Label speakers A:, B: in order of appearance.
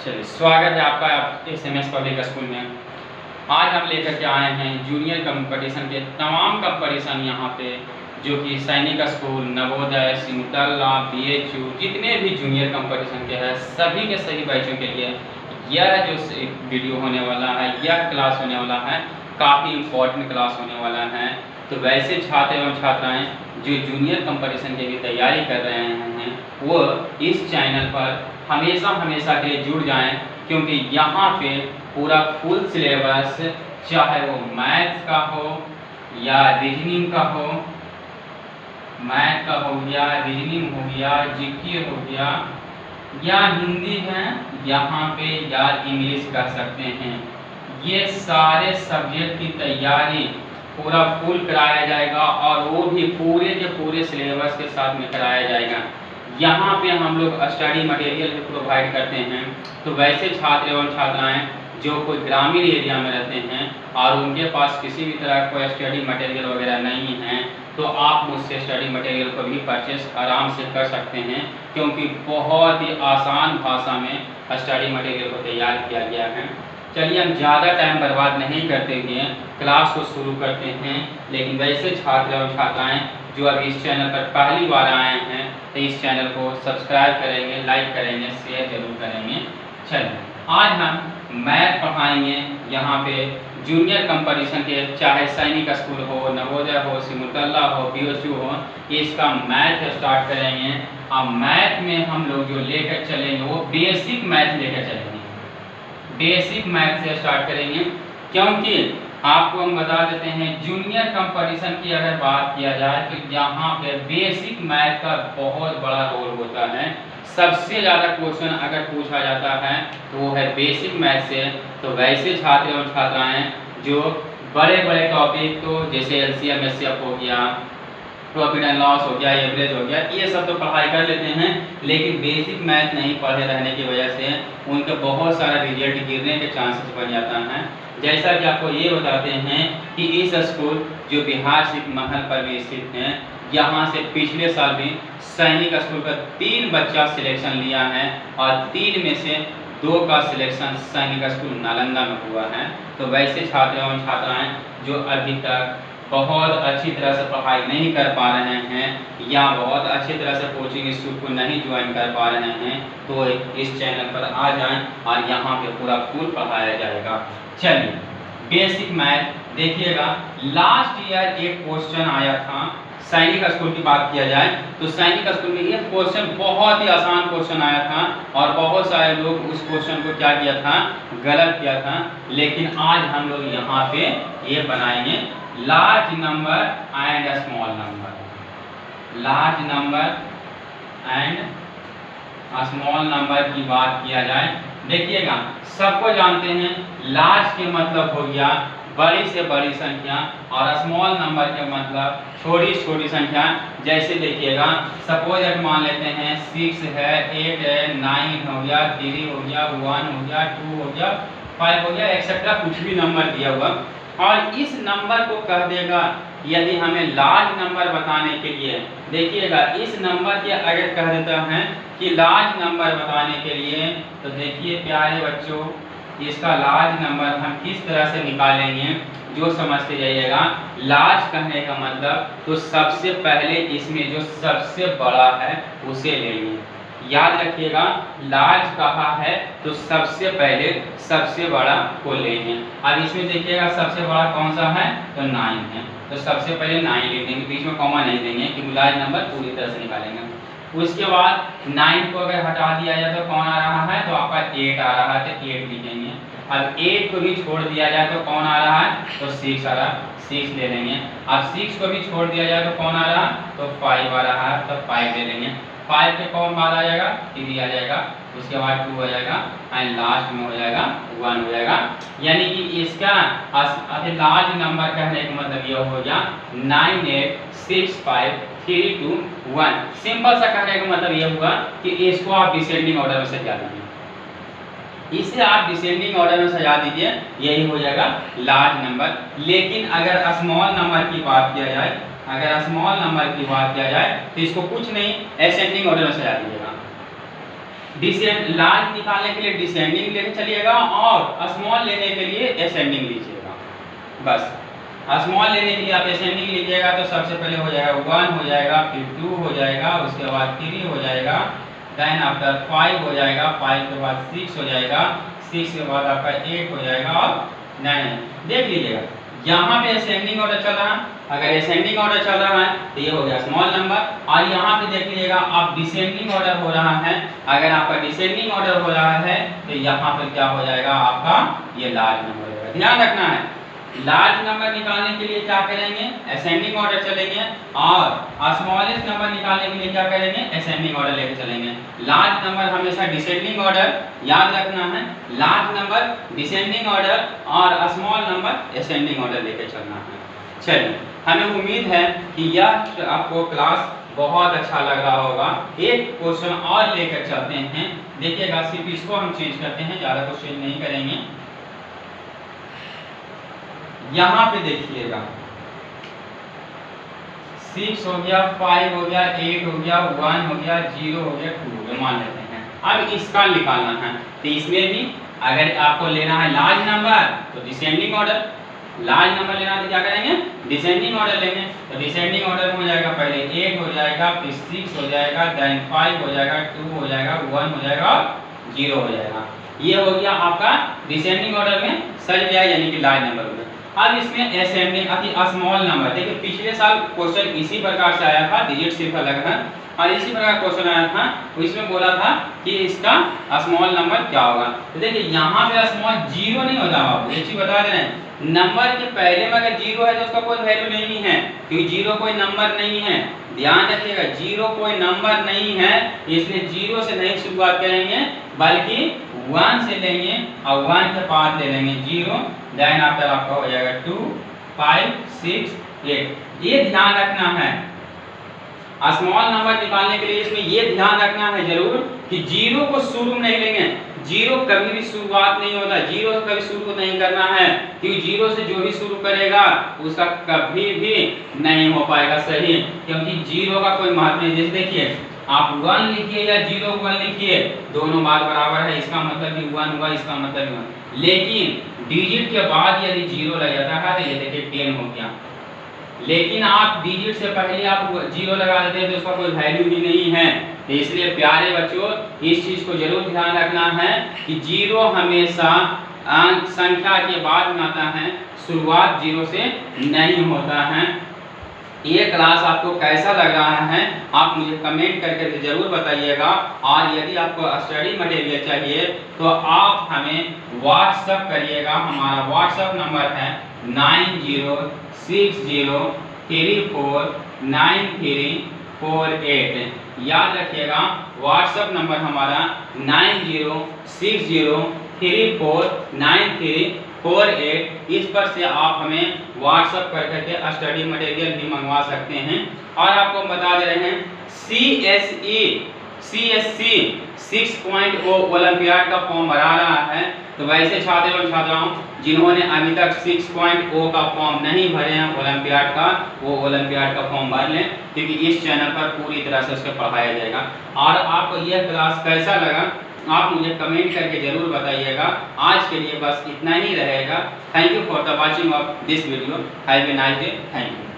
A: चलिए, स्वागत है आपका SMS पब्लिक स्कूल में। आज हम लेकर के आए हैं जूनियर कंपटीशन के तमाम कंपटीशन यहाँ पे, जो कि सैनिक स्कूल, नवोदय, सिमुलतला, BHU, जितने भी जूनियर कंपटीशन के हैं सभी के सभी बैचों के लिए यह जो वीडियो होने वाला है, यह क्लास होने वाला है, काफ़ी इम्पोर्टेंट क्लास होने वाला है। तो वैसे छात्र एवं छात्राएँ जो जूनियर कंपटीशन की भी तैयारी कर रहे हैं वो इस चैनल पर हमेशा के लिए जुड़ जाएं, क्योंकि यहाँ पे पूरा फुल सिलेबस, चाहे वो मैथ्स का हो या रीजनिंग का हो, मैथ का हो गया, रीजनिंग हो गया, GK हो गया या हिंदी है यहाँ पे या इंग्लिश कर सकते हैं, ये सारे सब्जेक्ट की तैयारी पूरा फुल कराया जाएगा और वो भी पूरे के पूरे सिलेबस के साथ में कराया जाएगा। यहाँ पे हम लोग स्टडी मटेरियल भी प्रोवाइड करते हैं। तो वैसे छात्र एवं छात्राएं जो कोई ग्रामीण एरिया में रहते हैं और उनके पास किसी भी तरह का स्टडी मटेरियल वगैरह नहीं है, तो आप मुझसे स्टडी मटेरियल को भी परचेस आराम से कर सकते हैं, क्योंकि बहुत ही आसान भाषा में स्टडी मटेरियल को तैयार किया गया है। चलिए, हम ज़्यादा टाइम बर्बाद नहीं करते हुए क्लास को शुरू करते हैं। लेकिन वैसे छात्र एवं छात्राएँ जो अभी इस चैनल पर पहली बार आए हैं तो इस चैनल को सब्सक्राइब करेंगे, लाइक करेंगे, शेयर जरूर करेंगे। चलिए, आज हम मैथ पढ़ाएंगे यहाँ पे जूनियर कंपटीशन के, चाहे सैनिक स्कूल हो, नवोदय हो, सिमुलतला हो, BHU हो, इसका मैथ स्टार्ट करेंगे। अब मैथ में हम लोग जो लेकर चलेंगे वो बेसिक मैथ लेकर चलेंगे, बेसिक मैथ से स्टार्ट करेंगे, क्योंकि आपको हम बता देते हैं जूनियर कंपटीशन की अगर बात किया जाए तो यहाँ पे बेसिक मैथ का बहुत बड़ा रोल होता है। सबसे ज़्यादा क्वेश्चन अगर पूछा जाता है तो वो है बेसिक मैथ से। तो वैसे छात्र एवं छात्राएँ जो बड़े बड़े टॉपिक, तो जैसे LCM HCF हो गया, प्रॉफिट एंड लॉस हो गया, एवरेज हो गया, ये सब तो पढ़ाई कर लेते हैं, लेकिन बेसिक मैथ नहीं पढ़े रहने की वजह से उनके बहुत सारा रिजल्ट गिरने के चांसेस बन जाता है। जैसा कि आपको ये बताते हैं कि इस स्कूल जो बिहार सिख महल पर भी स्थित है, यहाँ से पिछले साल भी सैनिक स्कूल का 3 बच्चा सिलेक्शन लिया है और 3 में से 2 का सिलेक्शन सैनिक स्कूल नालंदा में हुआ है। तो वैसे छात्र एवं छात्राएँ जो अभी तक बहुत अच्छी तरह से पढ़ाई नहीं कर पा रहे हैं या बहुत अच्छी तरह से कोचिंग इंस्टीट्यूट को नहीं ज्वाइन कर पा रहे हैं, तो इस चैनल पर आ जाएं और यहाँ पे पूरा फुल पढ़ाया जाएगा। चलिए, बेसिक मैथ देखिएगा, लास्ट ईयर एक क्वेश्चन आया था सैनिक स्कूल की बात किया जाए तो सैनिक स्कूल में ये क्वेश्चन बहुत ही आसान क्वेश्चन आया था और बहुत सारे लोग उस क्वेश्चन को क्या किया था, गलत किया था। लेकिन आज हम लोग यहाँ पे ये बनाएंगे large number and small number, large number and small number की बात किया जाए। देखिएगा, सबको जानते हैं लार्ज के मतलब हो गया बड़ी से बड़ी संख्या और स्मॉल नंबर के मतलब छोटी छोटी संख्या। जैसे देखिएगा, सपोज अगर मान लेते हैं 6 है, 8 है, 9 हो गया, 3 हो गया, 1 हो गया, 2 हो गया, 5 हो गया, एक्सेट्रा कुछ भी नंबर दिया हुआ, और इस नंबर को कह देगा यदि हमें लार्ज नंबर बताने के लिए। देखिएगा, इस नंबर के अगर कह देता है कि लार्ज नंबर बताने के लिए, तो देखिए प्यारे बच्चों, इसका लार्ज नंबर हम किस तरह से निकालेंगे जो समझते जाइएगा। लार्ज कहने का मतलब तो सबसे पहले इसमें जो सबसे बड़ा है उसे लेंगे। याद रखिएगा, लार्ज कहा है तो सबसे पहले सबसे बड़ा को लेंगे। अब इसमें देखिएगा सबसे बड़ा कौन सा है, तो 9 है, तो सबसे पहले 9 ले देंगे, बीच में कॉमा नहीं देंगे कि लार्ज नंबर पूरी तरह से निकालेंगे। उसके बाद 9 को अगर हटा दिया जाए तो कौन आ रहा है, तो आपका 8 आ रहा है, तो 8 लिखेंगे। अब 8 को भी छोड़ दिया जाए तो कौन आ रहा है, तो 6 आ रहा है, 6 ले लेंगे। अब 6 को भी छोड़ दिया जाए तो कौन आ रहा है, तो 5 आ रहा है, तो 5 ले लेंगे। 5 पे कौन बाद आ जाएगा, 3 आ जाएगा, उसके बाद 2 हो जाएगा एंड लास्ट में हो जाएगा 1 हो जाएगा। यानी कि इसका लार्ज नंबर कहने का मतलब ये हो गया 9 8 6 5 3 2 1। सिंपल सा कहने का मतलब ये हुआ कि इसको आप डिसेंडिंग ऑर्डर में सजा दीजिए, इसे आप डिसेंडिंग ऑर्डर में सजा दीजिए, यही हो जाएगा लार्ज नंबर। लेकिन अगर स्मॉल नंबर की बात किया जाए, अगर स्मॉल नंबर की बात किया जाए तो इसको कुछ नहीं, असेंडिंग ऑर्डर में सजा दीजिएगा। लार्ज निकालने के लिए डिसेंडिंग लेके चलिएगा और स्मॉल लेने के लिए असेंडिंग लीजिएगा। बस स्मॉल लेने के लिए आप असेंडिंग लीजिएगा तो सबसे पहले हो जाएगा 1 हो जाएगा, फिर 2 हो जाएगा, उसके बाद 3 हो जाएगा, देन आफ्टर 5 हो जाएगा, 5 के बाद 6 हो जाएगा, 6 के बाद आपका 8 हो जाएगा और 9। देख लीजिएगा यहाँ पे असेंडिंग ऑर्डर चल रहा है। अगर असेंडिंग ऑर्डर चल रहा है तो ये हो गया स्मॉल नंबर, और यहाँ पे देख लीजिएगा आप डिसेंडिंग ऑर्डर हो रहा है। अगर आपका डिसेंडिंग ऑर्डर हो रहा है तो यहाँ पे क्या हो जाएगा आपका ये लार्ज नंबर हो जाएगा। ध्यान रखना है, लार्ज नंबर निकालने के लिए क्या करेंगे, असेंडिंग ऑर्डर चलेंगे, और स्मॉलेस्ट नंबर निकालने के लिए क्या करेंगे, असेंडिंग ऑर्डर लेके चलेंगे। लार्ज नंबर हमेशा डिसेंडिंग ऑर्डर याद रखना है, लार्ज नंबर डिसेंडिंग ऑर्डर और स्मॉल नंबर असेंडिंग ऑर्डर लेके चलना है। चलिए, हमें उम्मीद है कि यह आपको क्लास बहुत अच्छा लग रहा होगा। एक क्वेश्चन और लेकर चलते हैं, देखिएगा सिर्फ इसको हम चेंज करते हैं, ज़्यादा कुछ चेंज नहीं करेंगे। यहाँ पे देखिएगा 6 हो गया, 5 हो गया, 8 हो गया, 1 हो गया, 0 हो गया, 2 हो गया, मान लेते हैं। अब इसका निकालना है तो इसमें भी अगर आपको लेना है लार्ज नंबर तो डिसेंडिंग ऑर्डर, लार्ज नंबर लेना है तो क्या करेंगे, डिसेंडिंग ऑर्डर लेंगे। तो डिसेंडिंग ऑर्डर में हो जाएगा पहले 8 हो जाएगा, फिर 6 हो जाएगा, देन 5 हो जाएगा, 2 हो जाएगा, 1 हो जाएगा और 0 हो जाएगा। ये हो गया आपका डिसेंडिंग ऑर्डर में सज गया, यानी कि लार्ज नंबर हो गया। अब इसमें असेंडिंग स्मॉल नंबर, देखिए पिछले साल क्वेश्चन इसी प्रकार से आया था, डिजिट सिर्फ अलग है, और इसी प्रकार क्वेश्चन आया था, इसमें बोला था कि इसका स्मॉल नंबर क्या होगा। तो देखिए यहाँ पे स्मॉल 0 नहीं होता, आपको ये चीज बता दे रहे हैं, नंबर के पहले में अगर 0 है तो उसका कोई वैल्यू नहीं है, क्योंकि 0 कोई नंबर नहीं है। ध्यान रखिएगा 0 कोई नंबर नहीं है, इसलिए 0 से नहीं शुरुआत करेंगे बल्कि 1 से लेंगे और 1 के बाद ले लेंगे 0, देन आफ्टर आपका हो जाएगा 2, 5, 6, 8। ये ध्यान रखना है, स्मॉल नंबर निकालने के लिए इसमें ये ध्यान रखना है जरूर कि 0 को शुरू में नहीं लेंगे। 0 कभी भी शुरुआत नहीं होता, 0 से कभी शुरू नहीं करना है, क्योंकि 0 से जो भी शुरू करेगा उसका कभी भी नहीं हो पाएगा सही, क्योंकि 0 का कोई महत्व नहीं। जैसे देखिए आप 1 लिखिए या 0 1 लिखिए, दोनों बात बराबर है, इसका मतलब कि 1 हुआ, इसका मतलब भी 1। लेकिन डिजिट के बाद यदि 0 लग जाता है तो ये देखिए 10 हो गया, लेकिन आप डिजिट से पहले आप 0 लगा देते हैं तो उसका कोई वैल्यू ही नहीं है। तो इसलिए प्यारे बच्चों इस चीज को जरूर ध्यान रखना है कि 0 हमेशा अंक संख्या के बाद में आता है, शुरुआत 0 से नहीं होता है। ये क्लास आपको कैसा लग रहा है आप मुझे कमेंट करके जरूर बताइएगा, और यदि आपको स्टडी मटेरियल चाहिए तो आप हमें व्हाट्सएप करिएगा। हमारा व्हाट्सएप नंबर है 9060349348। याद रखिएगा व्हाट्सएप नंबर हमारा 9060349348। इस पर से आप हमें व्हाट्सएप करके स्टडी मटेरियल भी मंगवा सकते हैं। और आपको बता दे रहे हैं CSC 6.0 ओलंपियाड का फॉर्म भरा रहा है, तो वैसे छात्र एवं छात्राओं जिन्होंने अभी तक 6.0 का फॉर्म नहीं भरे हैं ओलंपियाड का, वो ओलंपियाड का फॉर्म भर लें, क्योंकि इस चैनल पर पूरी तरह से उसको पढ़ाया जाएगा। और आपको यह क्लास कैसा लगा आप मुझे कमेंट करके जरूर बताइएगा। आज के लिए बस इतना ही रहेगा। Thank you for the watching of this video. Have a nice day. Thank you.